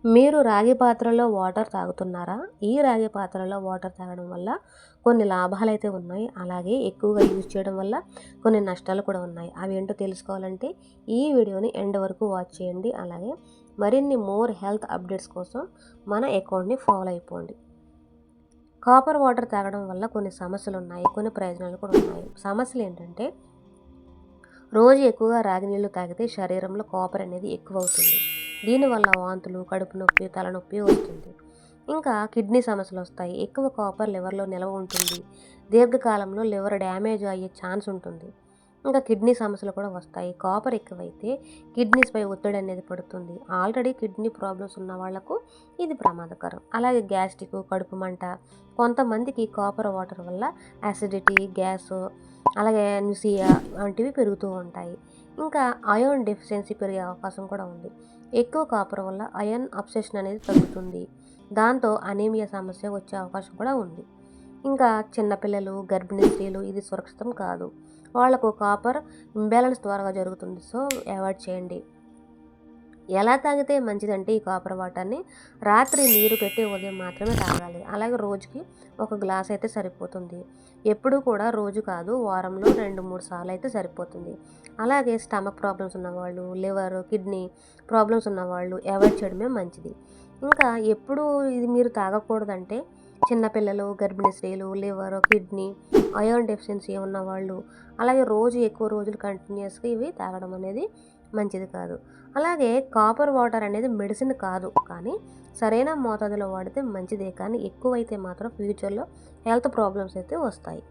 మీరు రాగి పాత్రలో వాటర్ తాగుతున్నారా? ఈ రాగి పాత్రలో వాటర్ తాగడం వల్ల కొన్ని లాభాలైతే ఉన్నాయి. అలాగే ఎక్కువగా యూజ్ చేయడం వల్ల కొన్ని నష్టాలు కూడా ఉన్నాయి. అవి ఏంటో తెలుసుకోవాలంటే ఈ వీడియోని ఎండ్ వరకు వాచ్ చేయండి. అలాగే మరిన్ని మోర్ హెల్త్ అప్డేట్స్ కోసం మన అకౌంట్ని ఫాలో అయిపోండి. కాపర్ వాటర్ తాగడం వల్ల కొన్ని సమస్యలు ఉన్నాయి, కొన్ని ప్రయోజనాలు కూడా ఉన్నాయి. సమస్యలు ఏంటంటే రోజు ఎక్కువగా రాగి నీళ్లు తాగితే శరీరంలో కాపర్ అనేది ఎక్కువ అవుతుంది. దీనివల్ల వాంతులు, కడుపు నొప్పి, తలనొప్పి వస్తుంది. ఇంకా కిడ్నీ సమస్యలు వస్తాయి. ఎక్కువ కాపర్ లివర్లో నిల్వ ఉంటుంది. దీర్ఘకాలంలో లివర్ డ్యామేజ్ అయ్యే ఛాన్స్ ఉంటుంది. ఇంకా కిడ్నీ సమస్యలు కూడా వస్తాయి. కాపర్ ఎక్కువైతే కిడ్నీస్పై ఒత్తిడి అనేది పడుతుంది. ఆల్రెడీ కిడ్నీ ప్రాబ్లమ్స్ ఉన్న వాళ్లకు ఇది ప్రమాదకరం. అలాగే గ్యాస్ట్రిక్, కడుపు మంట, కొంతమందికి కాపర్ వాటర్ వల్ల యాసిడిటీ, గ్యాస్, అలాగే న్యూసియా వంటివి పెరుగుతూ ఉంటాయి. ఇంకా అయోన్ డెఫిషియన్సీ పెరిగే అవకాశం కూడా ఉంది. ఎక్కువ కాపర్ వల్ల అయన్ అబ్సెషన్ అనేది తగ్గుతుంది. దాంతో అనీమియా సమస్య వచ్చే అవకాశం కూడా ఉంది. ఇంకా చిన్నపిల్లలు, గర్భిణీ స్త్రీలు ఇది సురక్షితం కాదు. వాళ్లకు కాపర్ ఇంబ్యాలెన్స్ త్వరగా జరుగుతుంది. సో అవాయిడ్ చేయండి. ఎలా తాగితే మంచిదంటే ఈ కాపర్ వాటర్ని రాత్రి నీరు పెట్టి ఉదయం మాత్రమే తాగాలి. అలాగే రోజుకి ఒక గ్లాస్ అయితే సరిపోతుంది. ఎప్పుడు కూడా రోజు కాదు, వారంలో 2-3 సార్లు అయితే సరిపోతుంది. అలాగే స్టమక్ ప్రాబ్లమ్స్ ఉన్నవాళ్ళు, లివర్, కిడ్నీ ప్రాబ్లమ్స్ ఉన్నవాళ్ళు అవాయిడ్ చేయడమే మంచిది. ఇంకా ఎప్పుడు ఇది మీరు తాగకూడదంటే చిన్నపిల్లలు, గర్భిణీ స్త్రీలు, లివర్, కిడ్నీ, అయోన్ డెఫిషియన్సీ ఉన్నవాళ్ళు, అలాగే రోజు ఎక్కువ రోజులు కంటిన్యూస్గా ఇవి తాగడం అనేది మంచిది కాదు. అలాగే కాపర్ వాటర్ అనేది మెడిసిన్ కాదు, కానీ సరైన మోతాదులో వాడితే మంచిదే. కానీ ఎక్కువైతే మాత్రం ఫ్యూచర్లో హెల్త్ ప్రాబ్లమ్స్ అయితే వస్తాయి.